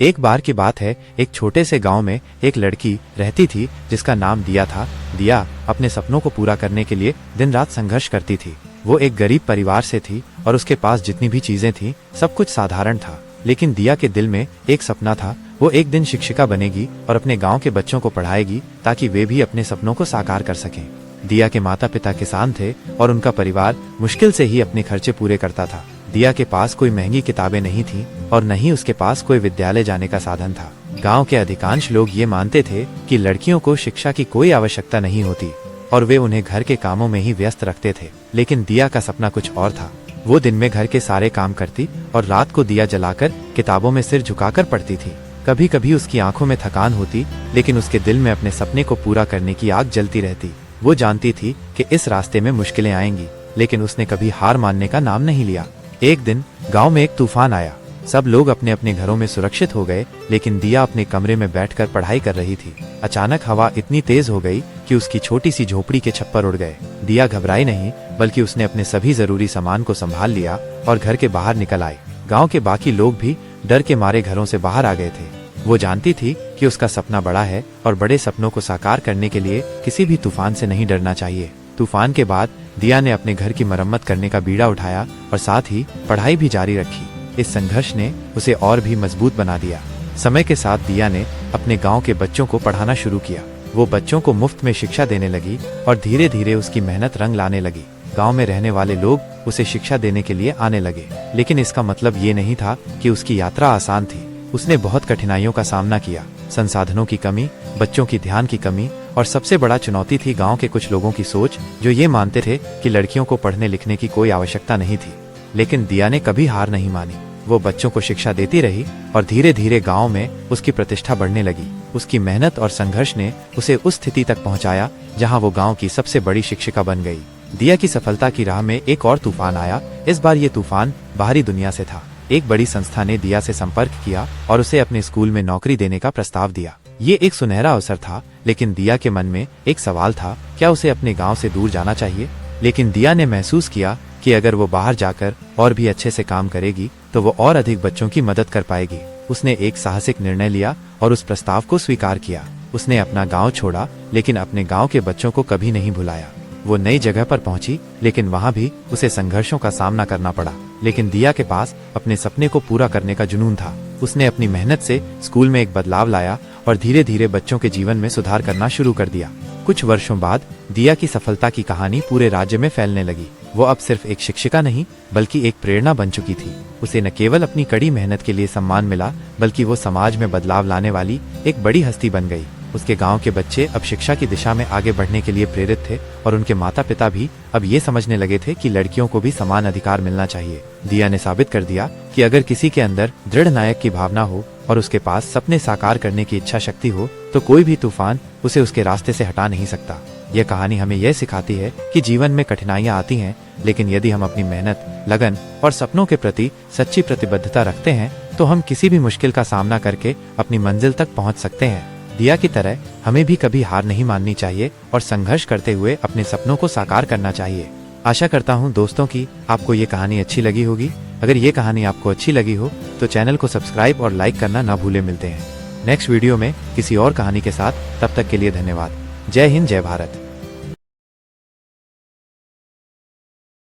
एक बार की बात है, एक छोटे से गांव में एक लड़की रहती थी जिसका नाम दिया था। दिया अपने सपनों को पूरा करने के लिए दिन रात संघर्ष करती थी। वो एक गरीब परिवार से थी और उसके पास जितनी भी चीजें थी सब कुछ साधारण था। लेकिन दिया के दिल में एक सपना था। वो एक दिन शिक्षिका बनेगी और अपने गांव के बच्चों को पढ़ाएगी ताकि वे भी अपने सपनों को साकार कर सकें। दिया के माता पिता किसान थे और उनका परिवार मुश्किल से ही अपने खर्चे पूरे करता था। दिया के पास कोई महंगी किताबें नहीं थी और न ही उसके पास कोई विद्यालय जाने का साधन था। गांव के अधिकांश लोग ये मानते थे कि लड़कियों को शिक्षा की कोई आवश्यकता नहीं होती और वे उन्हें घर के कामों में ही व्यस्त रखते थे। लेकिन दिया का सपना कुछ और था। वो दिन में घर के सारे काम करती और रात को दिया जलाकर किताबों में सिर झुकाकर पढ़ती थी। कभी कभी उसकी आंखों में थकान होती, लेकिन उसके दिल में अपने सपने को पूरा करने की आग जलती रहती। वो जानती थी कि इस रास्ते में मुश्किलें आएंगी, लेकिन उसने कभी हार मानने का नाम नहीं लिया। एक दिन गांव में एक तूफान आया। सब लोग अपने अपने घरों में सुरक्षित हो गए, लेकिन दिया अपने कमरे में बैठकर पढ़ाई कर रही थी। अचानक हवा इतनी तेज हो गई कि उसकी छोटी सी झोपड़ी के छप्पर उड़ गए। दिया घबराई नहीं, बल्कि उसने अपने सभी जरूरी सामान को संभाल लिया और घर के बाहर निकल आई। गांव के बाकी लोग भी डर के मारे घरों से बाहर आ गए थे। वो जानती थी कि उसका सपना बड़ा है और बड़े सपनों को साकार करने के लिए किसी भी तूफान से नहीं डरना चाहिए। तूफान के बाद दिया ने अपने घर की मरम्मत करने का बीड़ा उठाया और साथ ही पढ़ाई भी जारी रखी। इस संघर्ष ने उसे और भी मजबूत बना दिया। समय के साथ दिया ने अपने गांव के बच्चों को पढ़ाना शुरू किया। वो बच्चों को मुफ्त में शिक्षा देने लगी और धीरे धीरे उसकी मेहनत रंग लाने लगी। गांव में रहने वाले लोग उसे शिक्षा देने के लिए आने लगे। लेकिन इसका मतलब ये नहीं था कि उसकी यात्रा आसान थी। उसने बहुत कठिनाइयों का सामना किया। संसाधनों की कमी, बच्चों की ध्यान की कमी और सबसे बड़ा चुनौती थी गांव के कुछ लोगों की सोच, जो ये मानते थे कि लड़कियों को पढ़ने लिखने की कोई आवश्यकता नहीं थी। लेकिन दिया ने कभी हार नहीं मानी। वो बच्चों को शिक्षा देती रही और धीरे धीरे गांव में उसकी प्रतिष्ठा बढ़ने लगी। उसकी मेहनत और संघर्ष ने उसे उस स्थिति तक पहुंचाया जहां वो गांव की सबसे बड़ी शिक्षिका बन गई। दिया की सफलता की राह में एक और तूफान आया। इस बार ये तूफान बाहरी दुनिया से था। एक बड़ी संस्था ने दिया से संपर्क किया और उसे अपने स्कूल में नौकरी देने का प्रस्ताव दिया। ये एक सुनहरा अवसर था, लेकिन दिया के मन में एक सवाल था, क्या उसे अपने गांव से दूर जाना चाहिए? लेकिन दिया ने महसूस किया कि अगर वो बाहर जाकर और भी अच्छे से काम करेगी तो वो और अधिक बच्चों की मदद कर पाएगी। उसने एक साहसिक निर्णय लिया और उस प्रस्ताव को स्वीकार किया। उसने अपना गांव छोड़ा, लेकिन अपने गांव के बच्चों को कभी नहीं भुलाया। वो नई जगह पर पहुंची, लेकिन वहां भी उसे संघर्षों का सामना करना पड़ा। लेकिन दिया के पास अपने सपने को पूरा करने का जुनून था। उसने अपनी मेहनत से स्कूल में एक बदलाव लाया और धीरे धीरे बच्चों के जीवन में सुधार करना शुरू कर दिया। कुछ वर्षों बाद दिया की सफलता की कहानी पूरे राज्य में फैलने लगी। वो अब सिर्फ एक शिक्षिका नहीं, बल्कि एक प्रेरणा बन चुकी थी। उसे न केवल अपनी कड़ी मेहनत के लिए सम्मान मिला, बल्कि वो समाज में बदलाव लाने वाली एक बड़ी हस्ती बन गई। उसके गांव के बच्चे अब शिक्षा की दिशा में आगे बढ़ने के लिए प्रेरित थे और उनके माता पिता भी अब ये समझने लगे थे कि लड़कियों को भी समान अधिकार मिलना चाहिए। दिया ने साबित कर दिया कि अगर किसी के अंदर दृढ़ नायक की भावना हो और उसके पास सपने साकार करने की इच्छा शक्ति हो, तो कोई भी तूफान उसे उसके रास्ते से हटा नहीं सकता। यह कहानी हमें यह सिखाती है कि जीवन में कठिनाइयां आती हैं, लेकिन यदि हम अपनी मेहनत, लगन और सपनों के प्रति सच्ची प्रतिबद्धता रखते हैं, तो हम किसी भी मुश्किल का सामना करके अपनी मंजिल तक पहुंच सकते हैं। दिया की तरह हमें भी कभी हार नहीं माननी चाहिए और संघर्ष करते हुए अपने सपनों को साकार करना चाहिए। आशा करता हूँ दोस्तों कि आपको ये कहानी अच्छी लगी होगी। अगर ये कहानी आपको अच्छी लगी हो तो चैनल को सब्सक्राइब और लाइक करना ना भूले। मिलते हैं नेक्स्ट वीडियो में किसी और कहानी के साथ। तब तक के लिए धन्यवाद। जय हिंद, जय भारत।